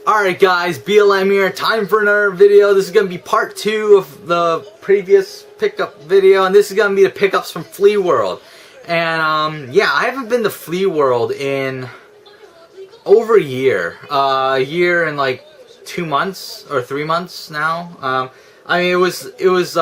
Alright guys, BLM here, time for another video. This is going to be part 2 of the previous pickup video, and this is going to be the pickups from Flea World. And yeah, I haven't been to Flea World in over a year. A year and like 2 months or 3 months now. I mean, it was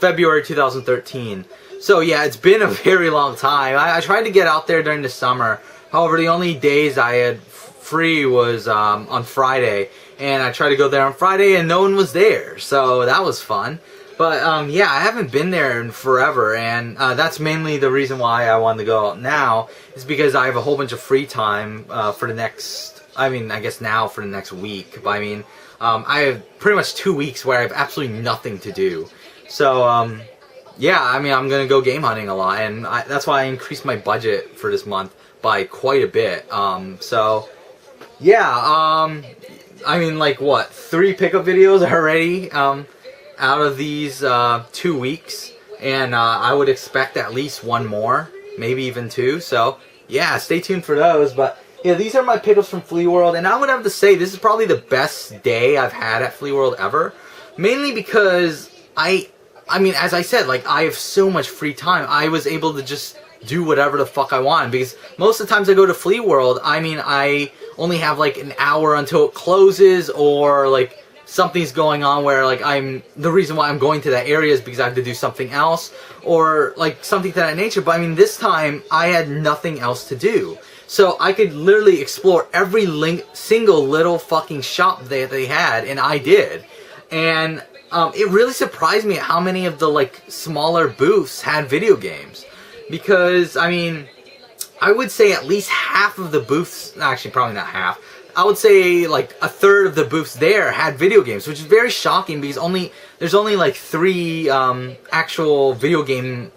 February 2013. So yeah, it's been a very long time. I tried to get out there during the summer. However, the only days I had free was on Friday, and I tried to go there on Friday and no one was there, so that was fun. But yeah, I haven't been there in forever, and that's mainly the reason why I wanted to go out now, is because I have a whole bunch of free time for the next, I mean, I guess now for the next week, but I mean, I have pretty much 2 weeks where I have absolutely nothing to do. So yeah, I mean, I'm gonna go game hunting a lot, and that's why I increased my budget for this month by quite a bit. So yeah, I mean, like, what, 3 pickup videos already out of these 2 weeks, and I would expect at least 1 more, maybe even 2, so yeah, stay tuned for those. But yeah, these are my pickups from Flea World, and I would have to say this is probably the best day I've had at Flea World ever, mainly because I mean, as I said, like, I have so much free time. I was able to just do whatever the fuck I want, because most of the times I go to Flea World, I mean, I only have like an hour until it closes, or like something's going on where like the reason why I'm going to that area is because I have to do something else, or like something to that nature. But I mean, this time I had nothing else to do, so I could literally explore every single little fucking shop that they had, and I did. And it really surprised me at how many of the like smaller booths had video games. Because, I mean, I would say at least half of the booths, actually probably not half, I would say like a third of the booths there had video games, which is very shocking because there's only like 3 actual video game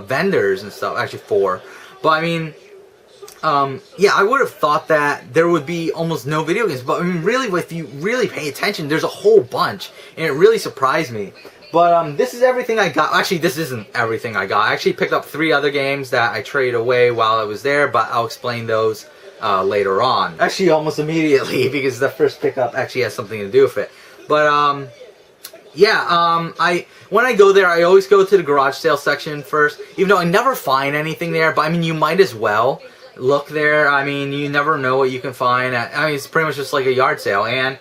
vendors and stuff, actually 4. But I mean, yeah, I would have thought that there would be almost no video games, but I mean, really, if you really pay attention, there's a whole bunch, and it really surprised me. But this is everything I got. Actually, this isn't everything I got. I actually picked up 3 other games that I traded away while I was there, but I'll explain those later on. Actually, almost immediately, because the first pickup actually has something to do with it. But yeah, when I go there, I always go to the garage sale section first, even though I never find anything there. But I mean, you might as well look there. I mean, you never know what you can find. I mean, it's pretty much just like a yard sale, and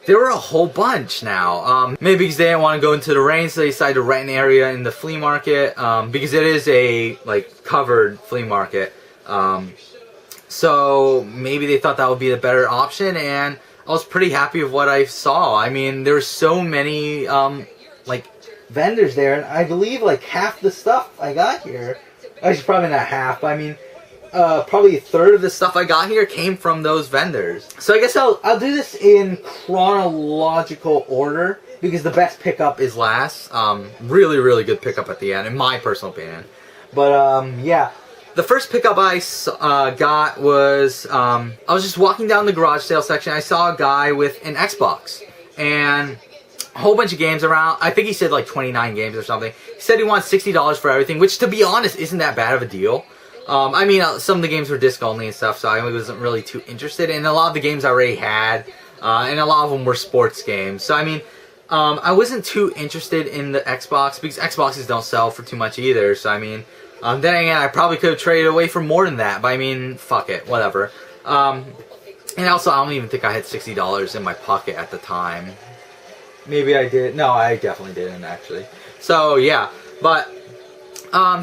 there were a whole bunch now. Maybe because they didn't want to go into the rain, so they decided to rent an area in the flea market, because it is a like covered flea market. So maybe they thought that would be the better option, and I was pretty happy with what I saw. I mean, there's so many like vendors there, and I believe like half the stuff I got here, actually probably not half, but I mean, probably a third of the stuff I got here came from those vendors. So I guess I'll do this in chronological order, because the best pickup is last. Really, really good pickup at the end, in my personal opinion. But yeah, the first pickup I got was, I was just walking down the garage sale section. I saw a guy with an Xbox and a whole bunch of games around. I think he said like 29 games or something. He said he wants $60 for everything, which, to be honest, isn't that bad of a deal. I mean, some of the games were disc only and stuff, so I wasn't really too interested. And a lot of the games I already had, and a lot of them were sports games. So I mean, I wasn't too interested in the Xbox, because Xboxes don't sell for too much either. So I mean, then again, I probably could have traded away for more than that. But I mean, fuck it, whatever. And also, I don't even think I had $60 in my pocket at the time. Maybe I did. No, I definitely didn't, actually. So yeah, but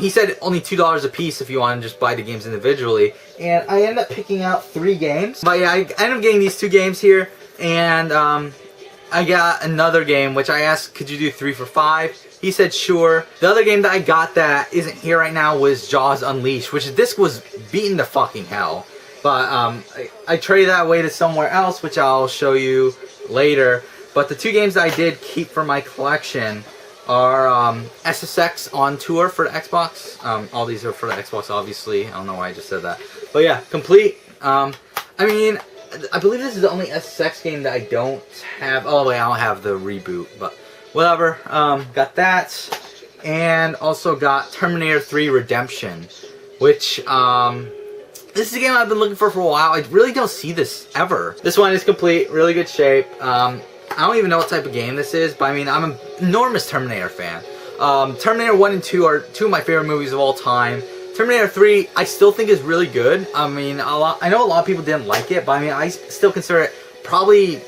he said only $2 a piece if you want to just buy the games individually, and I ended up picking out 3 games. But yeah, I ended up getting these 2 games here, and I got another game which I asked, could you do 3 for $5? He said sure. The other game that I got that isn't here right now was Jaws Unleashed, which this was beaten to fucking hell. But I traded that away to somewhere else, which I'll show you later. But the 2 games that I did keep for my collection are SSX on tour for the Xbox. All these are for the Xbox, obviously. I don't know why I just said that. But yeah, complete. I mean, I believe this is the only SSX game that I don't have. Oh wait, I don't have the reboot, but whatever. Got that, and also got Terminator 3 Redemption, which This is a game I've been looking for a while. I really don't see this ever. This one is complete, really good shape. I don't even know what type of game this is, but I mean, I'm an enormous Terminator fan. Terminator 1 and 2 are two of my favorite movies of all time. Terminator 3, I still think is really good. I mean, I know a lot of people didn't like it, but I mean, I still consider it probably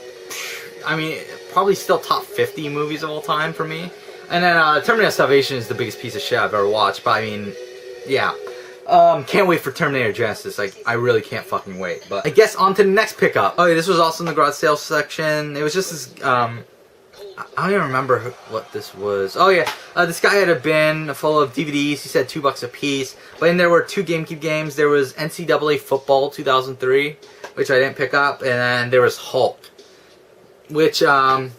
still top 50 movies of all time for me. And then Terminator Salvation is the biggest piece of shit I've ever watched, but I mean, yeah. Can't wait for Terminator Genesis. Like, I really can't fucking wait. But I guess on to the next pickup. Oh yeah, this was also in the garage sales section. It was just this, I don't even remember what this was. Oh yeah, this guy had a bin full of DVDs. He said $2 a piece. But then there were 2 GameCube games. There was NCAA Football 2003, which I didn't pick up. And then there was Hulk, which, no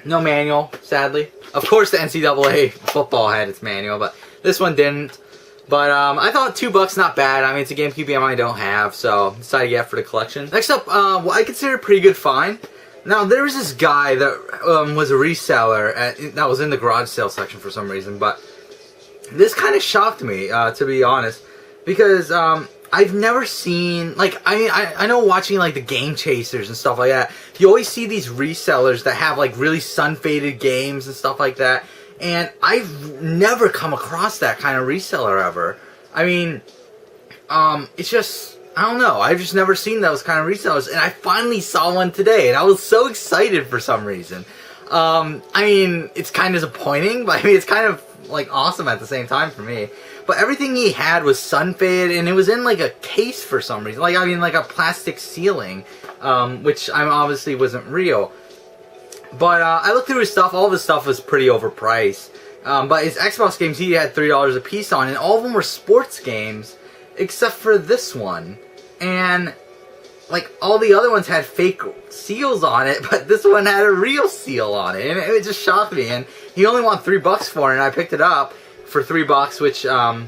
manual, sadly. Of course the NCAA Football had its manual, but this one didn't. But I thought $2 not bad. I mean, it's a GameCube game I don't have, so decided to get it for the collection. Next up, what I consider a pretty good find. Now, there was this guy that was a reseller that was in the garage sale section for some reason, but this kind of shocked me, to be honest, because I've never seen, like, I mean, I know watching, like, the Game Chasers and stuff like that, you always see these resellers that have, like, really sun-faded games and stuff like that. And I've never come across that kind of reseller ever. I mean, it's just, I don't know. I've just never seen those kind of resellers. And I finally saw one today. And I was so excited for some reason. I mean, it's kind of disappointing. But I mean, it's kind of, like, awesome at the same time for me. But everything he had was sun-faded. And it was in, like, a case for some reason. Like, I mean, like a plastic ceiling. Which obviously wasn't real. But I looked through his stuff. All of his stuff was pretty overpriced. But his Xbox games, he had $3 a piece on. And all of them were sports games. Except for this one. And, like, all the other ones had fake seals on it. But this one had a real seal on it. And it just shocked me. And he only wanted $3 for it. And I picked it up for $3, which I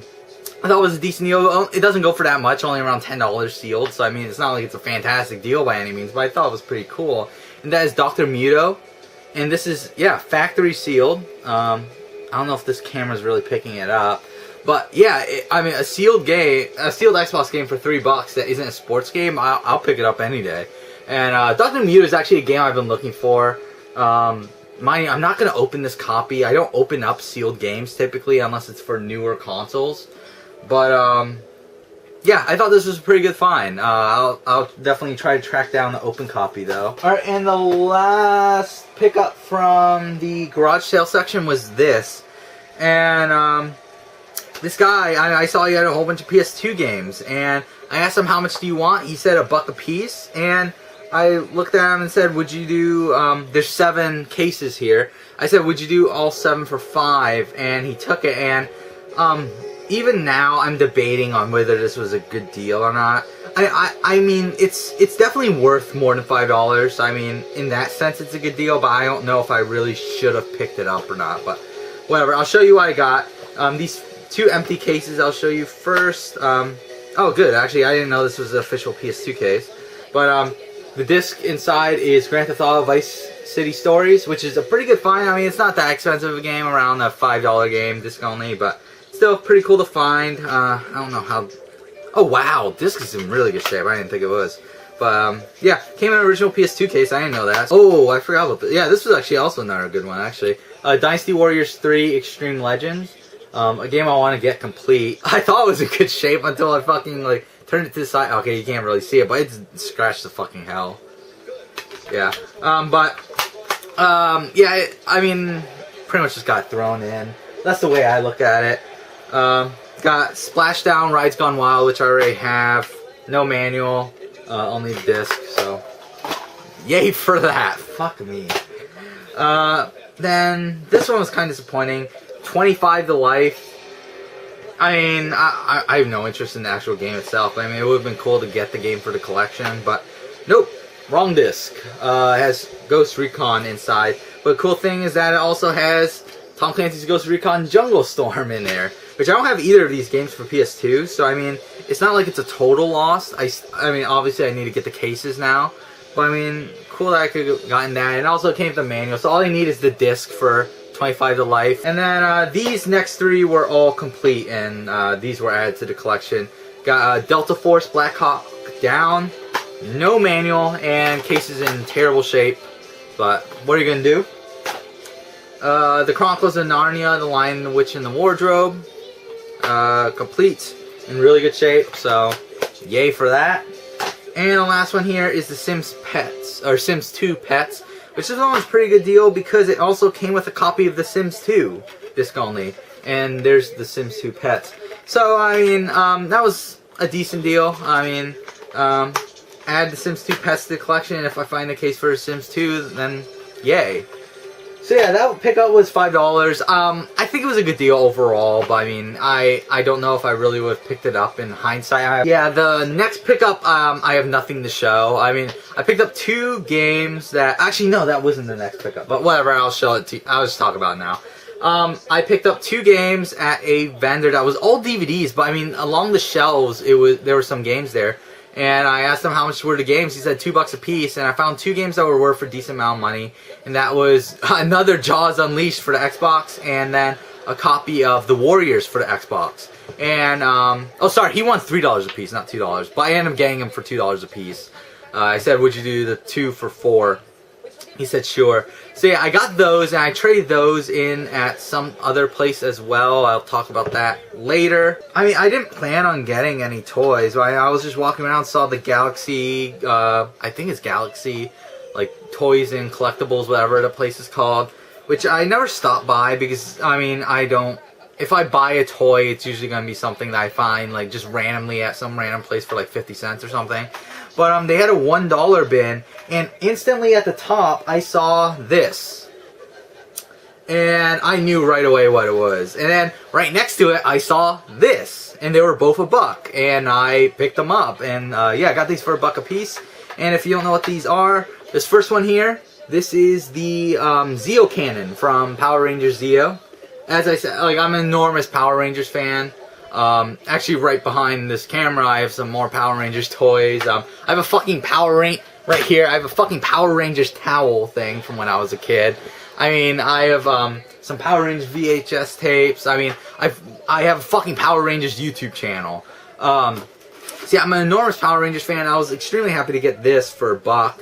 thought was a decent deal. It doesn't go for that much. Only around $10 sealed. So, I mean, it's not like it's a fantastic deal by any means. But I thought it was pretty cool. And that is Dr. Muto. And this is, yeah, factory sealed. I don't know if this camera's really picking it up. But, yeah, I mean, a sealed Xbox game for $3 that isn't a sports game, I'll pick it up any day. And Dr. Muto is actually a game I've been looking for. I'm not going to open this copy. I don't open up sealed games typically unless it's for newer consoles. But, yeah, I thought this was a pretty good find. I'll definitely try to track down the open copy, though. Alright, and the last pickup from the garage sale section was this. And, this guy, I saw he had a whole bunch of PS2 games. And I asked him, how much do you want? He said $1 a piece. And I looked at him and said, would you do, there's 7 cases here. I said, would you do all 7 for $5? And he took it, and, even now, I'm debating on whether this was a good deal or not. I mean, it's definitely worth more than $5. I mean, in that sense, it's a good deal, but I don't know if I really should have picked it up or not. But whatever, I'll show you what I got. These 2 empty cases I'll show you first. Oh, good. Actually, I didn't know this was an official PS2 case. But the disc inside is Grand Theft Auto Vice City Stories, which is a pretty good find. I mean, it's not that expensive a game, around a $5 game, disc only, but still pretty cool to find. I don't know how... Oh, wow. Disc is in really good shape. I didn't think it was. But, yeah. Came in an original PS2 case. I didn't know that. Oh, I forgot about this. Yeah, this was actually also another good one, actually. Dynasty Warriors 3 Extreme Legends. A game I want to get complete. I thought it was in good shape until I fucking, like, turned it to the side. Okay, you can't really see it, but it's scratched the fucking hell. Yeah. Yeah, I mean, pretty much just got thrown in. That's the way I look at it. Got Splashdown, Rides Gone Wild, which I already have. No manual, only disc, so yay for that. Fuck me. Then this one was kind of disappointing. 25 to Life. I mean, I have no interest in the actual game itself. I mean, it would have been cool to get the game for the collection, but nope, wrong disc. It has Ghost Recon inside. But the cool thing is that it also has Tom Clancy's Ghost Recon Jungle Storm in there, which I don't have either of these games for PS2, so I mean, it's not like it's a total loss. I mean, obviously I need to get the cases now, but I mean, cool that I could have gotten that. And also it came with the manual, so all I need is the disc for 25 to Life. And then these next 3 were all complete, and these were added to the collection. Got Delta Force Black Hawk Down. No manual, and case is in terrible shape. But what are you going to do? The Chronicles of Narnia, The Lion, the Witch, and the Wardrobe. Complete. In really good shape, so yay for that. And the last one here is the Sims Pets, or Sims 2 Pets, which is almost a pretty good deal because it also came with a copy of the Sims 2, disc only. And there's the Sims 2 Pets. So, I mean, that was a decent deal. I mean, add the Sims 2 Pets to the collection, and if I find a case for Sims 2, then yay. So yeah, that pickup was $5. I think it was a good deal overall, but I mean, I don't know if I really would have picked it up in hindsight. Yeah, the next pickup, I have nothing to show. I mean, I picked up 2 games that, actually no, that wasn't the next pickup, but whatever, I'll show it to you. I'll just talk about it now. I picked up 2 games at a vendor that was all DVDs, but I mean, along the shelves, there were some games there. And I asked him how much were the games. He said $2 a piece, and I found 2 games that were worth a decent amount of money. And that was another Jaws Unleashed for the Xbox, and then a copy of The Warriors for the Xbox. And oh, sorry, he won $3 a piece, not $2. But I ended up getting him for $2 a piece. I said, would you do the 2 for $4? He said, sure. So yeah, I got those, and I traded those in at some other place as well. I'll talk about that later. I mean, I didn't plan on getting any toys. I was just walking around, saw the Galaxy, I think it's Galaxy, like, toys and collectibles, whatever the place is called. Which I never stopped by because, I mean, if I buy a toy, it's usually going to be something that I find, like, just randomly at some random place for, like, 50 cents or something. But they had a $1 bin, and instantly at the top, I saw this. And I knew right away what it was. And then right next to it, I saw this. And they were both $1. And I picked them up. And yeah, I got these for $1 a piece. And if you don't know what these are, this first one here, this is the Zeo Cannon from Power Rangers Zeo. As I said, like, I'm an enormous Power Rangers fan. Actually, right behind this camera, I have some more Power Rangers toys. I have a fucking right here, I have a fucking Power Rangers towel thing from when I was a kid. I mean, I have, some Power Rangers VHS tapes. I mean, I have a fucking Power Rangers YouTube channel. See, I'm an enormous Power Rangers fan. I was extremely happy to get this for $1.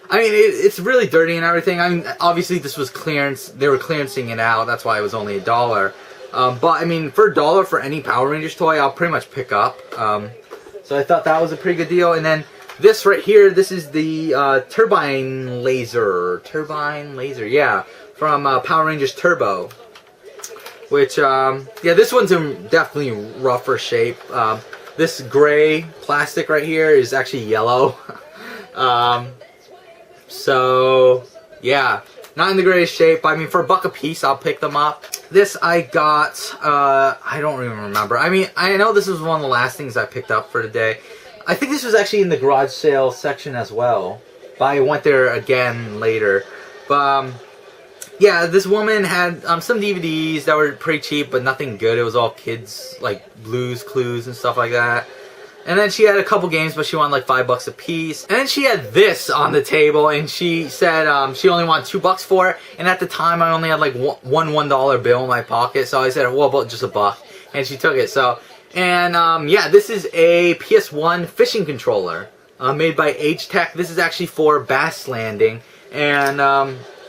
I mean, it's really dirty and everything. I mean, obviously this was clearance. They were clearancing it out. That's why it was only $1. But I mean, for $1 for any Power Rangers toy, I'll pretty much pick up. So I thought that was a pretty good deal. And then this right here, this is the Turbine Laser, yeah, from Power Rangers Turbo. Which, yeah, this one's in definitely rougher shape. This gray plastic right here is actually yellow. So, yeah, not in the greatest shape. I mean, for $1 a piece, I'll pick them up. This I got, I don't even remember. I mean, I know this was one of the last things I picked up for today. I think this was actually in the garage sale section as well. But I went there again later. But, yeah, this woman had some DVDs that were pretty cheap, but nothing good. It was all kids, like, Blues Clues and stuff like that. And then she had a couple games, but she wanted like $5 a piece. And then she had this on the table, and she said she only wanted $2 for it. And at the time, I only had like one $1 bill in my pocket, so I said, well, about just $1. And she took it. So, and yeah, this is a PS1 fishing controller made by H-Tech. This is actually for bass landing, and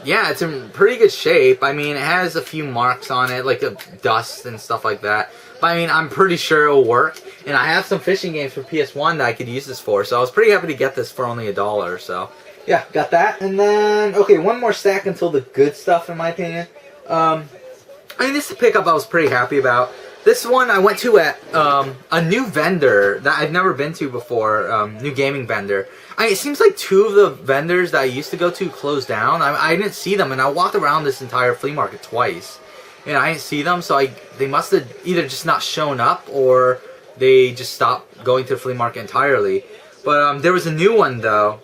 yeah, it's in pretty good shape. I mean, it has a few marks on it, like dust and stuff like that. But I mean, I'm pretty sure it'll work. And I have some fishing games for PS1 that I could use this for. So I was pretty happy to get this for only $1. So yeah, got that. And then, okay, one more stack until the good stuff, in my opinion. I mean, this pickup I was pretty happy about. This one I went to at a new vendor that I'd never been to before, new gaming vendor. It seems like 2 of the vendors that I used to go to closed down. I didn't see them, and I walked around this entire flea market twice. And I didn't see them, so they must have either just not shown up, or they just stopped going to the flea market entirely. But there was a new one, though.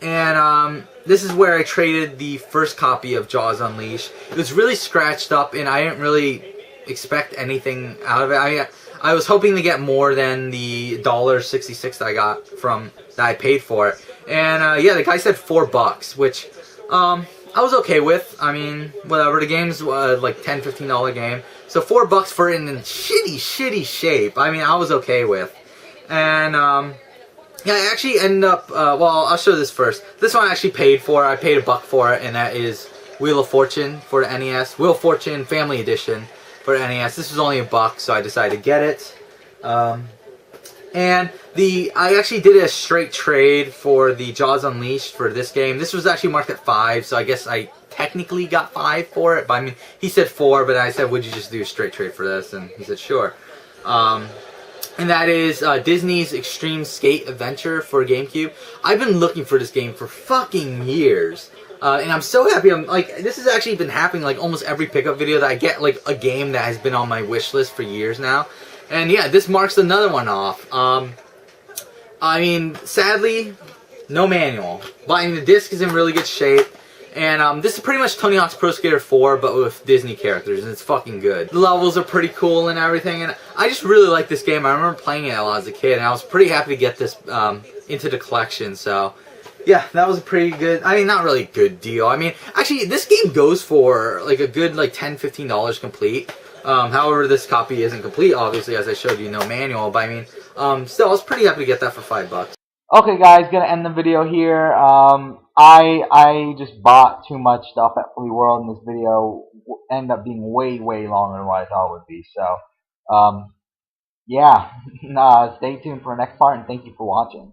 And this is where I traded the first copy of Jaws Unleashed. It was really scratched up, and I didn't really expect anything out of it. I was hoping to get more than the $1.66 that I got that I paid for it. And yeah, the guy said $4, which I was okay with. I mean, whatever. The game's like $10, $15 game. So $4 for it in shitty shape. I mean, I was okay with. And yeah, I actually ended up. Well, I'll show this first. This one I actually paid for. I paid $1 for it, and that is Wheel of Fortune for the NES. Wheel of Fortune Family Edition for the NES. This was only $1, so I decided to get it. And I actually did a straight trade for the Jaws Unleashed for this game. This was actually marked at 5, so I guess I technically got 5 for it. But I mean, he said 4, but I said, would you just do a straight trade for this? And he said, sure. And that is Disney's Extreme Skate Adventure for GameCube. I've been looking for this game for fucking years. And I'm so happy. I'm like, this has actually been happening like almost every pickup video that I get, like a game that has been on my wish list for years now. And yeah, this marks another one off. I mean, sadly, no manual. But I mean, the disc is in really good shape. And this is pretty much Tony Hawk's Pro Skater 4, but with Disney characters, and it's fucking good. The levels are pretty cool and everything, and I just really like this game. I remember playing it a lot as a kid, and I was pretty happy to get this into the collection, so yeah, that was a pretty good, I mean, not really good deal. I mean, actually, this game goes for like a good like $10, $15 complete. However, this copy isn't complete, obviously, as I showed you, no manual, but I mean, still, I was pretty happy to get that for $5. Okay, guys, gonna end the video here. I just bought too much stuff at Flea World, and this video ended up being way longer than what I thought it would be. So, yeah, stay tuned for the next part, and thank you for watching.